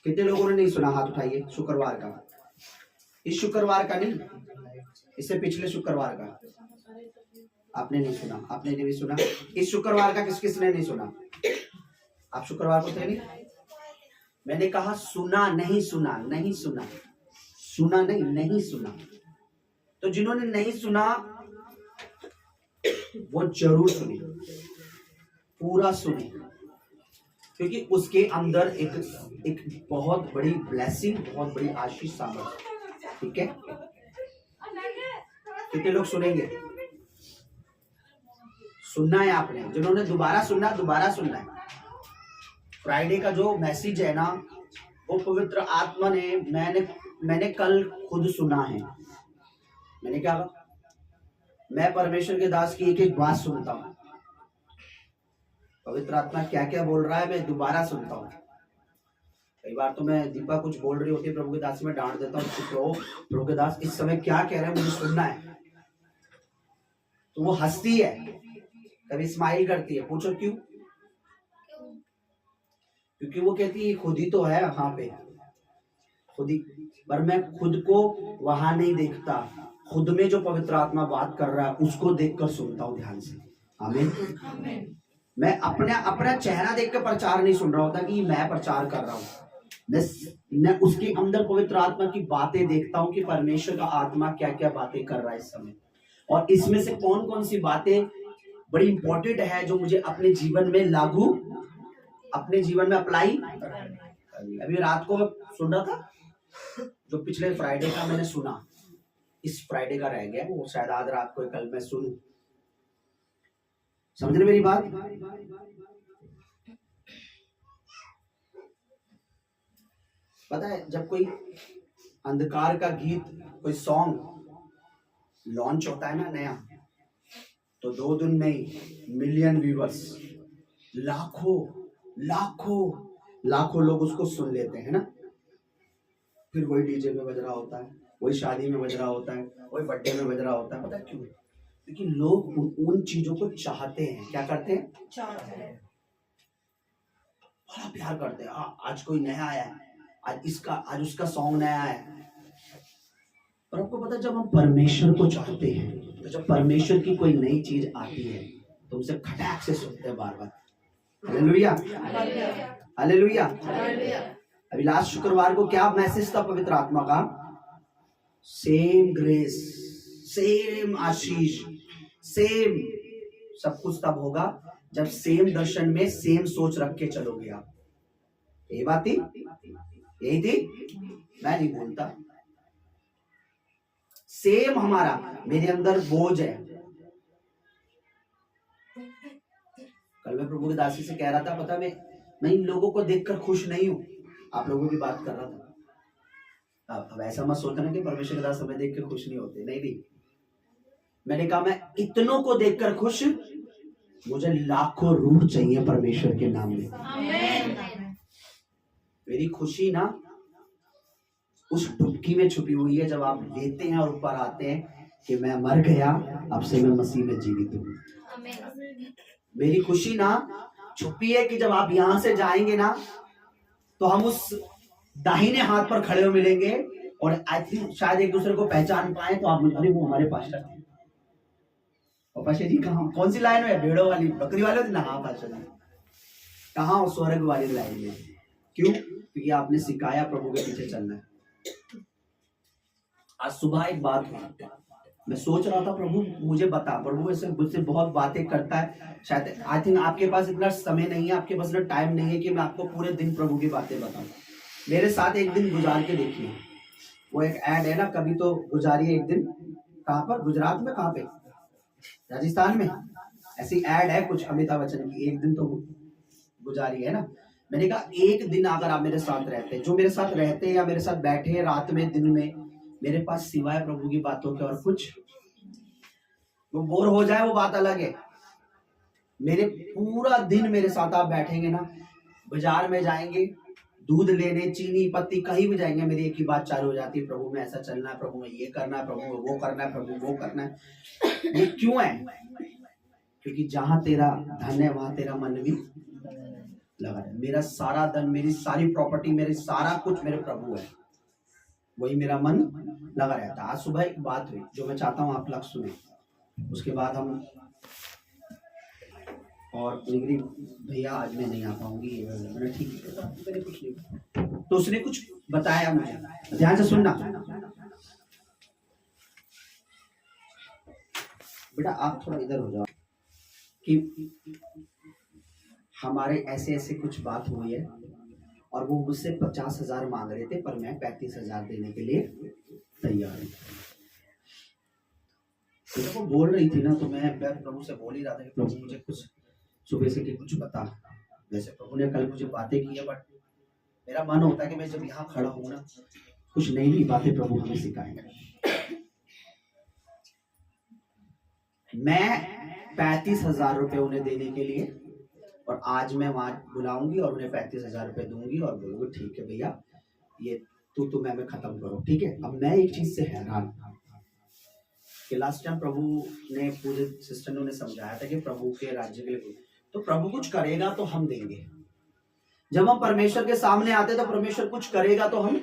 कितने लोगों ने नहीं सुना? हाथ उठाइए। शुक्रवार का, इस शुक्रवार का नहीं, इससे पिछले शुक्रवार का आपने नहीं सुना, आपने नहीं सुना। इस शुक्रवार का किस किसने नहीं सुना? आप शुक्रवार को थे नहीं? मैंने कहा सुना नहीं सुना, नहीं सुना, सुना नहीं, नहीं सुना। तो जिन्होंने नहीं सुना वो जरूर सुने, पूरा सुने, क्योंकि उसके अंदर एक बहुत बड़ी ब्लेसिंग, बहुत बड़ी आशीष शामिल है। ठीक है, कितने लोग सुनेंगे? सुनना है आपने, जिन्होंने दोबारा सुनना, दोबारा सुनना है। फ्राइडे का जो मैसेज है ना, वो पवित्र आत्मा ने, मैंने कल खुद सुना है। मैंने क्या कहा? मैं परमेश्वर के दास की एक एक बात सुनता हूँ, पवित्र आत्मा क्या क्या बोल रहा है मैं दोबारा सुनता हूँ। कई बार तो मैं, दीपा कुछ बोल रही होती है प्रभु के दास से, मैं डांट देता हूँ, प्रभु के दास इस समय क्या कह रहे हैं, मुझे सुनना है। तो वो हंसती है, कभी स्माइल करती है। पूछो क्यों? क्योंकि वो कहती है खुद ही तो है वहां पे, खुद ही। पर मैं खुद को वहां नहीं देखता, खुद में जो पवित्र आत्मा बात कर रहा है उसको देखकर सुनता हूँ ध्यान से। आमीन। मैं अपना चेहरा देख कर प्रचार नहीं सुन रहा होता कि मैं प्रचार कर रहा हूँ। मैं उसके अंदर पवित्र आत्मा की बातें देखता हूँ कि परमेश्वर का आत्मा क्या क्या बातें कर रहा है इस समय, और इसमें से कौन कौन सी बातें बड़ी इंपॉर्टेंट है जो मुझे अपने जीवन में लागू, अपने जीवन में अप्लाई। अभी रात को सुन रहा था, जो पिछले फ्राइडे का मैंने सुना, इस फ्राइडे का रह गया, वो शायद आज रात को कल मैं सुनूं। समझ रहे मेरी बात? पता है जब कोई अंधकार का गीत, कोई सॉन्ग लॉन्च होता है ना नया, तो 2 दिन में ही मिलियन व्यूअर्स, लाखों लाखों लाखों लोग उसको सुन लेते हैं ना। फिर वही डीजे में बज रहा होता है, वही शादी में बज रहा होता है, वही बर्थडे में बज रहा होता है। पता है क्यों? क्योंकि लोग उन चीजों को चाहते हैं। क्या करते हैं? चाहते हैं, बड़ा प्यार करते हैं। आज कोई नया आया है, आज उसका सॉन्ग नया है। और आपको पता है जब हम परमेश्वर को चाहते हैं, तो जब परमेश्वर की कोई नई चीज आती है तो उसे खटाक से सुनते हैं बार बार। Hallelujah, hallelujah. अभी लास्ट शुक्रवार को क्या मैसेज था पवित्र आत्मा का? सेम ग्रेस, सेम आशीष, सेम सब कुछ तब होगा जब सेम दर्शन में सेम सोच रख के चलोगे आप। यही बात थी, यही थी, मैं नहीं बोलता। सेम हमारा, मेरे अंदर बोझ है। कल मैं प्रभु के दासी से कह रहा था, पता मैं इन लोगों को देखकर खुश नहीं हूं। आप लोगों की बात कर रहा था। अब ऐसा मत सोचना कि परमेश्वर के दास हमें देख के खुश नहीं होते, नहीं। मैंने कहा मैं इतनों को देखकर खुश, मुझे लाखों रूह चाहिए परमेश्वर के नाम में। आमीन। मेरी खुशी ना उस डुबकी में छुपी हुई है जब आप लेते हैं और ऊपर आते हैं कि मैं मर गया, अब से मैं मसीह में जीवित हूँ। मेरी खुशी ना छुपी है कि जब आप यहां से जाएंगे ना, तो हम उस दाहिने हाथ पर खड़े हो मिलेंगे, और आई थिंक शायद एक दूसरे को पहचान पाए, तो आप मुझे, अरे वो हमारे पास्टर थे। और पास्टर जी कहाँ, कौन सी लाइन में? भेड़ों वाली, बकरी वाले ना? हाँ पास्टर जी। कहाँ? स्वर्ग वाली लाइन में। क्यों? क्योंकि आपने सिखाया प्रभु के पीछे चलना है। आज सुबह एक बात हुई, मैं सोच रहा था प्रभु मुझे बता, प्रभु ऐसे मुझसे बहुत बातें करता है, शायद आई थिंक आपके पास इतना समय नहीं है, आपके पास इतना टाइम नहीं है कि मैं आपको पूरे दिन प्रभु की बातें बताऊं। मेरे साथ एक दिन गुजार के देखिए, वो एक ऐड है ना, कभी तो गुजारिए एक दिन। कहाँ पर? गुजरात में, कहाँ पे? राजस्थान में ऐसी ऐड है कुछ अमिताभ बच्चन की, एक दिन तो गुजारिए, है ना। मैंने कहा एक दिन अगर आप मेरे साथ रहते, जो मेरे साथ रहते हैं या मेरे साथ बैठे हैं रात में दिन में, मेरे पास सिवाय प्रभु की बातों के और कुछ, वो बोर हो जाए वो बात अलग है। मेरे पूरा दिन मेरे साथ आप बैठेंगे ना, बाजार में जाएंगे दूध लेने, चीनी पत्ती कहीं भी जाएंगे, मेरी एक ही बात चालू हो जाती है, प्रभु में ऐसा चलना है, प्रभु में ये करना है, प्रभु में वो करना है, प्रभु वो करना है। ये क्यों है? क्योंकि जहां तेरा धन है वहां तेरा मन भी लगा रहे। मेरा सारा धन, मेरी सारी प्रॉपर्टी, मेरे सारा कुछ मेरे प्रभु है, वही मेरा मन लगा रहता। आज सुबह एक बात हुई जो मैं चाहता हूँ आप लोग सुने, उसके बाद हम और निगरी भैया आज मैं नहीं आ पाऊंगी, मैंने ठीक है, मैंने कुछ नहीं, तो उसने कुछ बताया मुझे, ध्यान से सुनना बेटा, आप थोड़ा इधर हो जाओ, कि हमारे ऐसे ऐसे कुछ बात हुई है और वो मुझसे 50,000 मांग रहे थे, पर मैं 35,000 देने के लिए तैयार हूँ। तो जब वो बोल रही थी ना, तो मैं प्रभु से बोल ही रहा था कि प्रभु मुझे कुछ सुबह से कि कुछ बता। वैसे प्रभु ने कल मुझे बातें की है, बट मेरा मन होता है कि मैं जब यहाँ खड़ा हूँ ना, कुछ नई नई बातें प्रभु हमें सिखाएंगे। मैं 35,000 रुपए उन्हें देने के लिए, और आज मैं वहां बुलाऊंगी और उन्हें 35,000 रुपए दूंगी और बोलूंगी ठीक है भैया, ये तू मैं खत्म करो, ठीक है। अब मैं एक चीज से हैरान कि लास्ट टाइम प्रभु ने पूरे सिस्टर ने उन्हें समझाया था कि प्रभु के राज्य के लिए तो प्रभु कुछ करेगा तो हम देंगे। जब हम परमेश्वर के सामने आते तो परमेश्वर कुछ करेगा तो हम,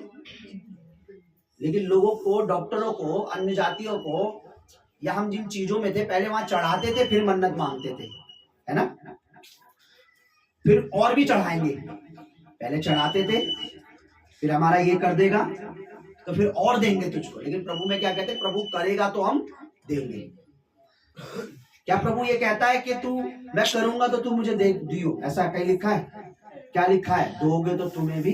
लेकिन लोगों को, डॉक्टरों को, अन्य जातियों को, या हम जिन चीजों में थे पहले वहां चढ़ाते थे, फिर मन्नत मांगते थे, है ना, फिर और भी चढ़ाएंगे, पहले चढ़ाते थे, फिर हमारा ये कर देगा तो फिर और देंगे तुझको। लेकिन प्रभु में क्या कहते हैं, प्रभु करेगा तो हम देंगे। क्या प्रभु ये कहता है कि तू, मैं करूंगा तो तू मुझे दे दियो, ऐसा कहीं लिखा है? क्या लिखा है? दोगे तो तुम्हें भी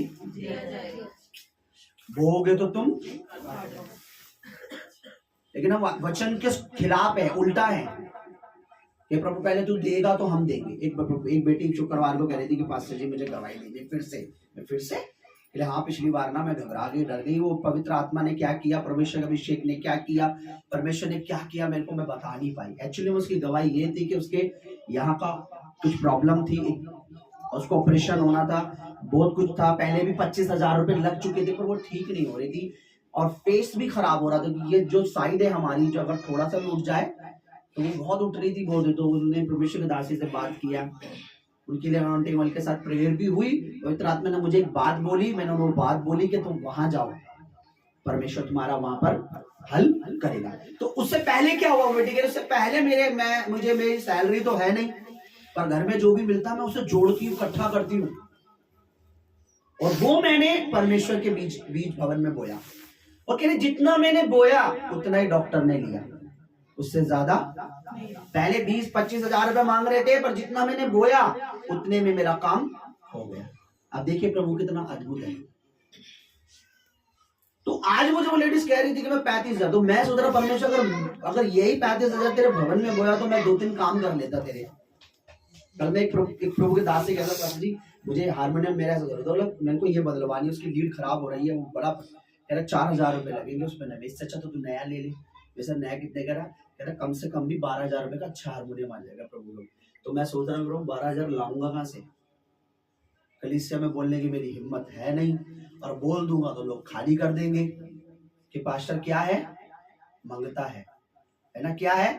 बोगे तो तुम। लेकिन हम वचन के खिलाफ है, उल्टा है कि प्रभु पहले तू देगा तो हम देंगे। एक बेटी शुक्रवार को कह रही थी कि पास्टर जी मुझे गवाही दीजिए, फिर से हाँ, पिछली बार ना मैं घबरा गई, डर गई। वो पवित्र आत्मा ने क्या किया, परमेश्वर का अभिषेक ने क्या किया, परमेश्वर ने क्या किया, मेरे को मैं बता नहीं पाई। एक्चुअली उसकी गवाही ये थी कि उसके यहाँ का कुछ प्रॉब्लम थी, उसको ऑपरेशन होना था, बहुत कुछ था, पहले भी 25,000 रुपए लग चुके थे, पर वो ठीक नहीं हो रही थी और फेस भी खराब हो रहा था। ये जो साइड है हमारी, जो अगर थोड़ा सा भी उठ जाए तो वो बहुत उठ रही थी बहुत। तो उन्होंने परमेश्वर के दासी से बात किया, उनके लिए अनॉइंटिंग ऑयल के साथ प्रेयर भी हुई। पवित्र आत्मा ने मुझे एक बात बोली, मैंने उन्हें बात बोली कि तुम वहां जाओ, परमेश्वर तुम्हारा वहां पर हल करेगा। तो उससे पहले क्या हुआ बेटी, उससे पहले मुझे मेरी सैलरी तो है नहीं, पर घर में जो भी मिलता है मैं उसे जोड़ती हूँ, इकट्ठा करती हूँ, और वो मैंने परमेश्वर के बीज भवन में बोया। और कहने जितना मैंने बोया उतना ही डॉक्टर ने लिया, उससे ज्यादा। पहले 20-25,000 रुपए मांग रहे थे, पर जितना मैंने बोया उतने में मेरा काम हो गया। अब देखिए प्रभु कितना अद्भुत है। तो आज मुझे वो लेडीज कह रही थी कि मैं 35,000, तो मैं सोच रहा परमेश्वर अगर यही 35,000 तेरे भवन में बोया तो मैं 2-3 काम कर लेता तेरे। कल मैं एक प्रभु के दास से कहता, प्रभु जी मुझे हारमोनियम मेरा मेरे को ये बदलवानी, उसकी लीड खराब हो रही है, वो बड़ा कह रहा 4,000 रुपए लगेंगे उसमें नए, इससे अच्छा तो तू नया ले ले। वैसे नया कितने कह रहा कम से कम भी 12,000 रुपए का अच्छा हारमोनियम आ जाएगा प्रभु लोग। तो मैं सोच रहा हूँ 12,000 लाऊंगा कहाँ से, कलीसिया में बोलने की मेरी हिम्मत है नहीं, और बोल दूंगा तो लोग खाली कर देंगे कि पास्टर क्या है, मंगता है ना, क्या है,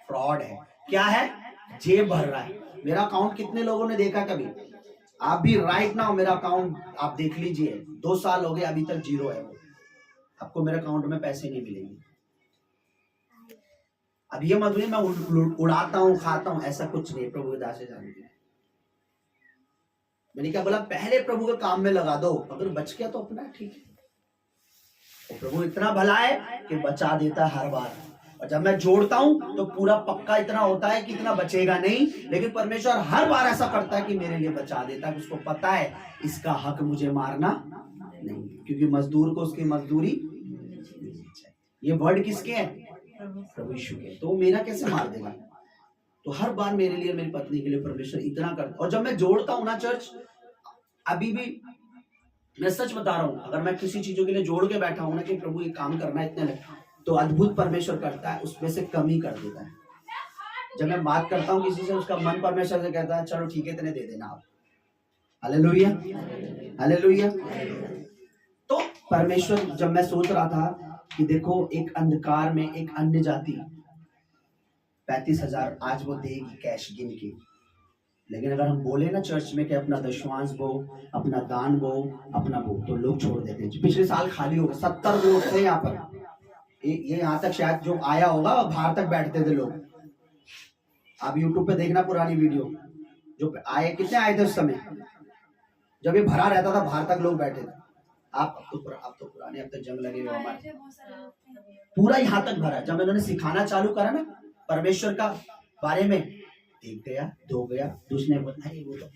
फ्रॉड है, क्या है, जेब भर रहा है। मेरा अकाउंट कितने लोगों ने देखा कभी? आप भी राइट नाउ मेरा अकाउंट आप देख लीजिए, 2 साल हो गए अभी तक जीरो है वो, आपको मेरे अकाउंट में पैसे नहीं मिलेंगे। अब ये मत मैं उड़ाता हूँ, खाता हूँ, ऐसा कुछ नहीं। प्रभु के दास से जानते हैं, मैंने क्या बोला, पहले प्रभु के काम में लगा दो, अगर बच गया तो अपना ठीक है। तो प्रभु इतना भला है कि बचा देता है हर बार, और जब मैं जोड़ता हूं तो पूरा पक्का इतना होता है कि इतना बचेगा नहीं, लेकिन परमेश्वर हर बार ऐसा करता है कि मेरे लिए बचा देता है। उसको पता है इसका हक मुझे मारना नहीं, क्योंकि मजदूर को उसकी मजदूरी चाहिए। ये वर्ड किसके है? प्रभु यीशु के। तो मेरा कैसे मार देगा? तो हर बार मेरे लिए, मेरी पत्नी के लिए परमेश्वर इतना करता। और जब मैं जोड़ता हूं ना चर्च, अभी भी मैं सच बता रहा हूं, अगर मैं किसी चीजों के लिए जोड़ के बैठा हूं ना कि प्रभु ये काम करना इतने लगे, तो अद्भुत परमेश्वर करता है, उसमें से कमी कर देता है। जब मैं बात करता हूँ किसी से, उसका मन परमेश्वर से कहता है चलो ठीक है इतने दे देना आप। Hallelujah, hallelujah. तो परमेश्वर, जब मैं सोच रहा था कि देखो एक अंधकार में एक अन्य जाति 35,000 आज वो देगी कैश गिन के, लेकिन अगर हम बोले ना चर्च में कि अपना दशमांश बो, अपना दान बो, अपना बो, तो लोग छोड़ देते हैं। पिछले साल खाली हो गए, 70 लोग थे यहाँ पर। ये यहाँ तक शायद जो आया होगा बाहर तक बैठते थे लोग। आप यूट्यूब पे देखना पुरानी वीडियो, जो आए कितने आए थे उस समय, जब ये भरा रहता था बाहर तक लोग बैठे थे। आप तो पुराने, अब तक जंग लगे हुए हमारे, पूरा यहाँ तक भरा। जब इन्होंने सिखाना चालू करा ना परमेश्वर का बारे में, एक गया, दो गया, दूसरे ने बोला अरे वो तो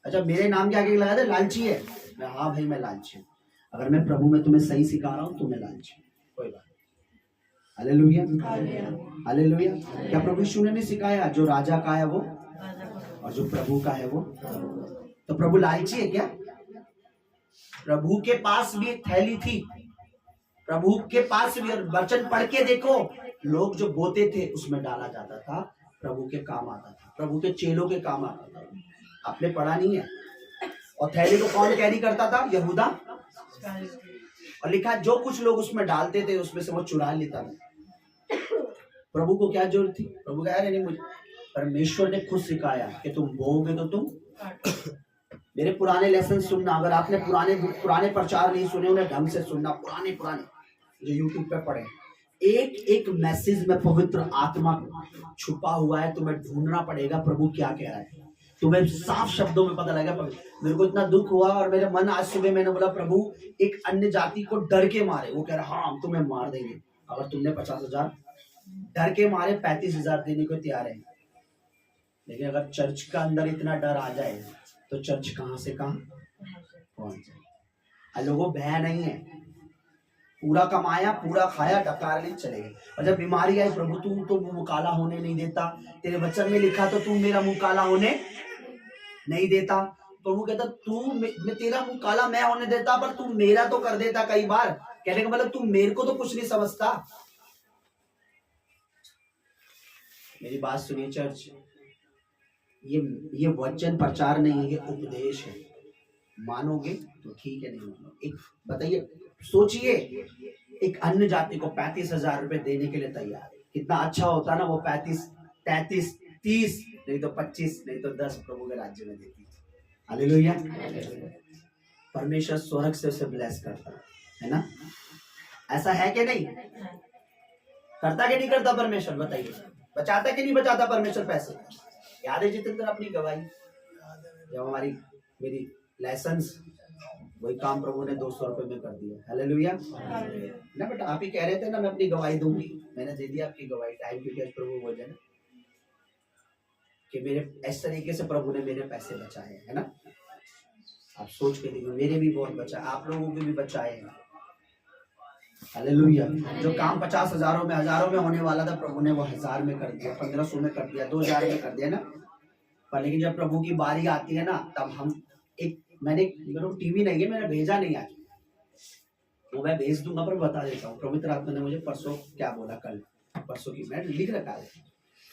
अच्छा मेरे नाम के आगे लगा दे लालची है। मैं हाँ भाई मैं लालची हूँ, अगर मैं प्रभु में तुम्हें सही सिखा रहा हूँ तो मैं लालची हूँ, कोई बात नहीं। Hallelujah, hallelujah. क्या प्रभु यीशु ने नहीं सिखाया जो राजा का है वो और जो प्रभु का है वो? तो प्रभु लालची है क्या? प्रभु के पास भी एक थैली थी, प्रभु के पास भी, और वचन पढ़ के देखो, लोग जो बोते थे उसमें डाला जाता था, प्रभु के काम आता था, प्रभु के चेलों के काम आता था। आपने पढ़ा नहीं है? और थैली को कौन कैरी करता था? यहूदा। और लिखा जो कुछ लोग उसमें डालते थे उसमें से वो चुरा लेता था। प्रभु को क्या जरूरत थी? प्रभु कह रहे नहीं, मुझे परमेश्वर ने खुद सिखाया कि तुम बोओगे तो तुम मेरे पुराने लेसन सुनना। अगर आपने पुराने प्रचार नहीं सुने, उन्हें ढंग से सुनना, पुराने जो यूट्यूब पे पढ़े। एक एक मैसेज में पवित्र आत्मा छुपा हुआ है, तुम्हें ढूंढना पड़ेगा प्रभु क्या कह रहा है, तुम्हें साफ शब्दों में पता लगेगा। मेरे को इतना दुख हुआ और मेरे मन आज सुबह मैंने बोला प्रभु एक अन्य जाति को डर के मारे, वो कह रहा हाँ हम तुम्हें मार देंगे अगर तुमने 50,000 डर के मारे 35,000 देने को तैयार है। लेकिन अगर चर्च का अंदर इतना डर आ जाए तो चर्च कहां से कहां पहुंच जाए। लोगों भय नहीं है, पूरा कमाया पूरा खाया डकार ले चले गए। और जब बीमारी आई, प्रभु तू तो मुंह काला होने नहीं देता, तेरे वचन में लिखा तो तू मेरा मुंह काला होने नहीं देता। प्रभु कहता तू मैं तेरा मुंह काला मैं होने देता, पर तू मेरा तो कर देता। कई बार कहने का मतलब तू मेरे को तो कुछ नहीं समझता। मेरी बात सुनिए चर्च, ये वचन प्रचार नहीं है, ये उपदेश है। मानोगे तो ठीक है, नहीं मानो एक बताइए, सोचिए एक अन्य जाति को 35,000 रुपए देने के लिए तैयार है। कितना अच्छा होता ना वो 35, 33, 30 नहीं तो 25 नहीं तो 10 प्रभु के राज्य में देती। हालेलुया। परमेश्वर स्वर्ग से उसे ब्लेस करता है ना, ऐसा है कि नहीं? करता कि नहीं करता परमेश्वर? बताइए, बचाता कि नहीं बचाता परमेश्वर पैसे? याद है जितेंद्र अपनी गवाही, जब मेरी लाइसेंस वही काम प्रभु ने 200 रुपए में कर दिया। हालेलुया ना बेटा, आप ही कह रहे थे ना मैं अपनी गवाही दूंगी, मैंने दे दिया आपकी गवाही। टाइम क्योंकि प्रभु बोले ना कि मेरे इस तरीके से प्रभु ने मेरे पैसे बचाए है ना। आप सोच के देखो, मेरे भी बहुत बचा, आप लोगों के भी बचाए हैं। हालेलुया। जो काम 50,000 में 1,000 में होने वाला था, प्रभु ने वो 1,000 में कर दिया, 1,500 में कर दिया, 2,000 में कर दिया ना। पर लेकिन जब प्रभु की बारी आती है ना, तब हम मैंने टीवी नहीं है, मैंने भेजा नहीं आज, वो मैं भेज दूंगा, पर बता देता हूँ। पवित्र आत्मा ने मुझे परसों क्या बोला, कल परसों की मैं लिख रखा है।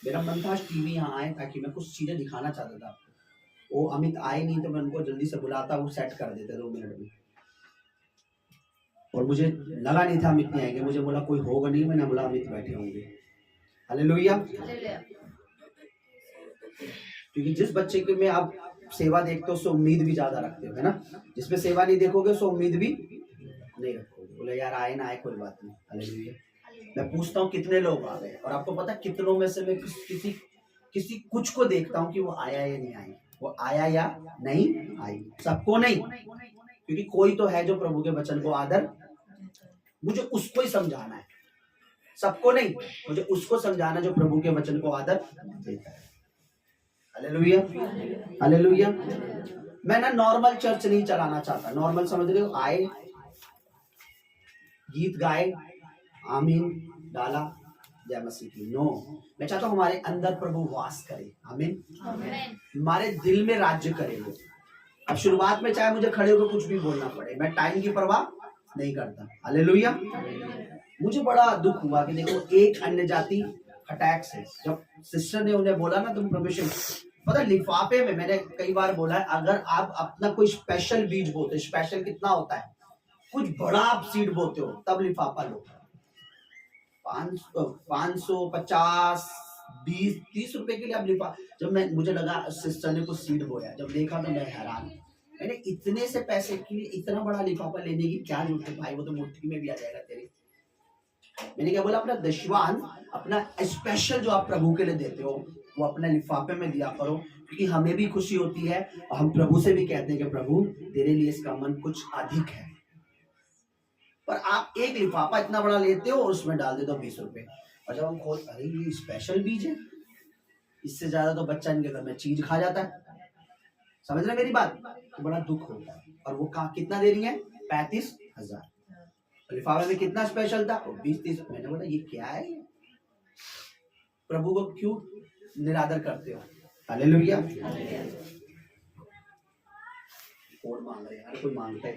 मेरा मन था आज टीवी यहाँ आए ताकि मैं कुछ चीजें दिखाना चाहता था। वो अमित आए नहीं तो मैं उनको जल्दी से बुलाता, वो सेट कर देते 2 मिनट में। और मुझे लगा नहीं था अमित नहीं आएंगे, मुझे बोला कोई होगा नहीं, मैंने बोला अमित बैठे होंगे। हालेलुया। क्योंकि जिस बच्चे के में आप सेवा देखते हो उससे उम्मीद भी ज्यादा रखते हो, है ना। जिसमें सेवा नहीं देखोगे उससे उम्मीद भी नहीं रखोगे। बोले यार आए ना आए कोई बात नहीं। हालेलुया। मैं पूछता हूँ कितने लोग आ गए, और आपको पता कितनों में से मैं किसी कुछ को देखता हूँ कि वो आया या नहीं आया, वो आया या नहीं आई। सबको नहीं, क्योंकि कोई तो है जो प्रभु के वचन को आदर, मुझे उसको ही समझाना है। सबको नहीं, मुझे उसको समझाना जो प्रभु के वचन को आदर देता है। Hallelujah, hallelujah. मैं ना नॉर्मल चर्च नहीं चलाना चाहता। नॉर्मल समझ रहे हो, आए गीत गाए, आमीन डाला, जय मसीह की। नो, मैं चाहता हूँ हमारे अंदर प्रभु वास करे। आमीन, हमारे दिल में राज्य करे वो। अब शुरुआत में चाहे मुझे खड़े होकर कुछ भी बोलना पड़े, मैं टाइम की परवाह नहीं करता। हालेलुया। मुझे बड़ा दुख हुआ कि देखो एक अन्य जाति अटैक से, जब सिस्टर ने उन्हें बोला ना तुम परमेश्वर, पता लिफाफे में, मैंने कई बार बोला है, अगर आप अपना कोई स्पेशल बीज बोते, स्पेशल कितना होता है, कुछ बड़ा आप सीड बोते हो, तब लिफाफा लो। 500, 50, 20-30 रुपए के लिए आप लिफा। जब मैं मुझे लगा सिस्टर ने कुछ सीड बोया, जब देखा तो मैं हैरान। मैंने इतने से पैसे के लिए इतना बड़ा लिफाफा लेने की क्या जरूरत है भाई, वो तो मुट्ठी में भी आ जाएगा तेरे। मैंने क्या बोला, अपना दशवान, अपना स्पेशल जो आप प्रभु के लिए देते हो वो अपने लिफाफे में दिया करो, क्योंकि हमें भी खुशी होती है और हम प्रभु से भी कहते हैं कि प्रभु तेरे लिए इसका मन कुछ अधिक है। पर आप एक लिफाफा इतना बड़ा लेते हो और उसमें डाल देते हो 20 रुपए, और जब हम खोल, अरे ये स्पेशल बीज है, इससे ज्यादा तो बच्चा इनके घर में चीज खा जाता है। समझ रहे मेरी बात? तो बड़ा दुख होता है। और वो कितना दे रही है? 35,000। लिफाफे में कितना स्पेशल था? 20-30। मैंने बोला ये क्या है, प्रभु को क्यों निरादर करते हो? हालेलुया। और मांग रहे हैं, हर कोई मांगता है।